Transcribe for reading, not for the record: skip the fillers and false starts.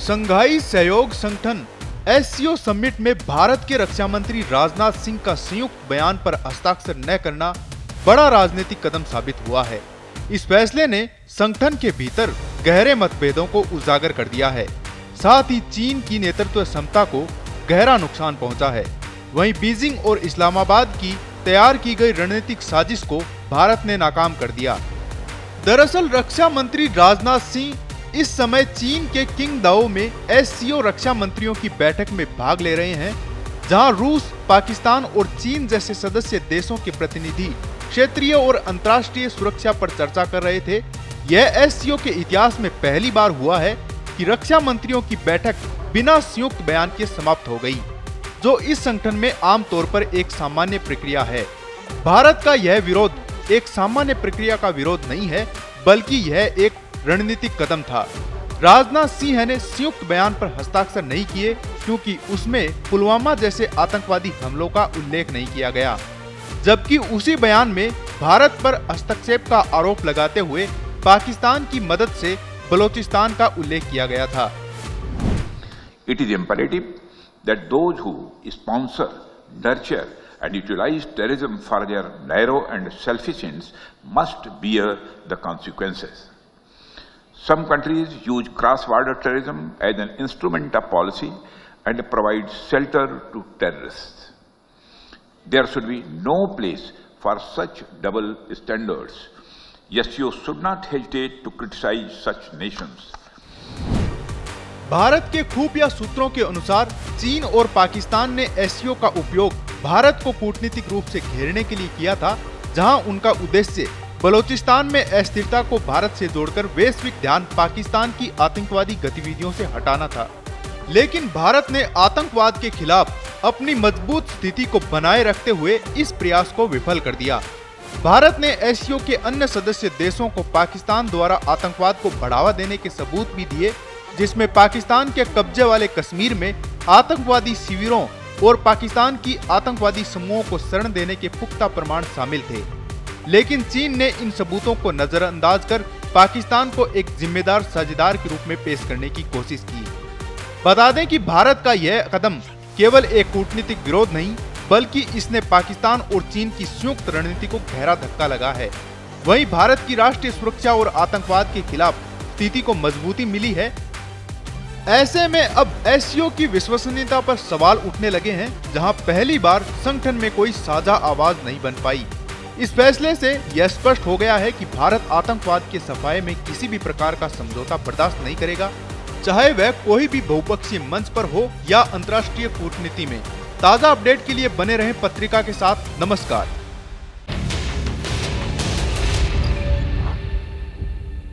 संघाई सहयोग संगठन SCO summit में भारत के रक्षा मंत्री राजनाथ सिंह का संयुक्त बयान पर हस्ताक्षर न करना बड़ा राजनीतिक कदम साबित हुआ है। इस फैसले ने संगठन के भीतर गहरे मतभेदों को उजागर कर दिया है। साथ ही चीन की नेतृत्व क्षमता को गहरा नुकसान पहुंचा है। वहीं बीजिंग और इस्लामाबाद की तैयार की गई रणनीतिक साजिश को भारत ने नाकाम कर दिया। दरअसल रक्षा मंत्री राजनाथ सिंह इस समय चीन के किंगदाओ में एससीओ रक्षा मंत्रियों की बैठक में भाग ले रहे हैं, जहां रूस, पाकिस्तान और चीन जैसे सदस्य देशों के प्रतिनिधि क्षेत्रीय और अंतर्राष्ट्रीय सुरक्षा पर चर्चा कर रहे थे। यह एससीओ के इतिहास में पहली बार हुआ है कि रक्षा मंत्रियों की बैठक बिना संयुक्त बयान के समाप्त हो गई, जो इस संगठन में आमतौर पर एक सामान्य प्रक्रिया है। भारत का यह विरोध एक सामान्य प्रक्रिया का विरोध नहीं है, बल्कि यह एक रणनीतिक कदम था। राजनाथ सिंह ने संयुक्त बयान पर हस्ताक्षर नहीं किए क्योंकि उसमें पुलवामा जैसे आतंकवादी हमलों का उल्लेख नहीं किया गया, जबकि उसी बयान में भारत पर हस्तक्षेप का आरोप लगाते हुए पाकिस्तान की मदद से बलोचिस्तान का उल्लेख किया गया था। It is imperative that those who sponsor, nurture and utilize terrorism for their narrow and selfish ends must bear the consequences. Some countries use cross-border terrorism as an instrument of policy and provide shelter to terrorists. There should be no place for such double standards. SCO should not hesitate to criticize such nations. Bharat के खुफिया सूत्रों के अनुसार चीन और पाकिस्तान ने SCO का उपयोग भारत को कूटनीतिक रूप से घेरने के लिए किया था, जहां उनका उद्देश्य बलोचिस्तान में अस्थिरता को भारत से जोड़कर वैश्विक ध्यान पाकिस्तान की आतंकवादी गतिविधियों से हटाना था। लेकिन भारत ने आतंकवाद के खिलाफ अपनी मजबूत स्थिति को बनाए रखते हुए इस प्रयास को विफल कर दिया। भारत ने एससीओ के अन्य सदस्य देशों को पाकिस्तान द्वारा आतंकवाद को बढ़ावा देने के सबूत भी दिए, जिसमें पाकिस्तान के कब्जे वाले कश्मीर में आतंकवादी शिविरों और पाकिस्तान की आतंकवादी समूहों को शरण देने के पुख्ता प्रमाण शामिल थे। लेकिन चीन ने इन सबूतों को नजरअंदाज कर पाकिस्तान को एक जिम्मेदार साझेदार के रूप में पेश करने की कोशिश की। बता दें कि भारत का यह कदम केवल एक कूटनीतिक विरोध नहीं, बल्कि इसने पाकिस्तान और चीन की संयुक्त रणनीति को गहरा धक्का लगा है। वहीं भारत की राष्ट्रीय सुरक्षा और आतंकवाद के खिलाफ स्थिति को मजबूती मिली है। ऐसे में अब एससीओ की विश्वसनीयता पर सवाल उठने लगे हैं, जहां पहली बार संगठन में कोई साझा आवाज नहीं बन पाई। इस फैसले से यह स्पष्ट हो गया है कि भारत आतंकवाद के सफाये में किसी भी प्रकार का समझौता बर्दाश्त नहीं करेगा, चाहे वह कोई भी बहुपक्षीय मंच पर हो या अंतर्राष्ट्रीय कूटनीति में। ताजा अपडेट के लिए बने रहें पत्रिका के साथ। नमस्कार।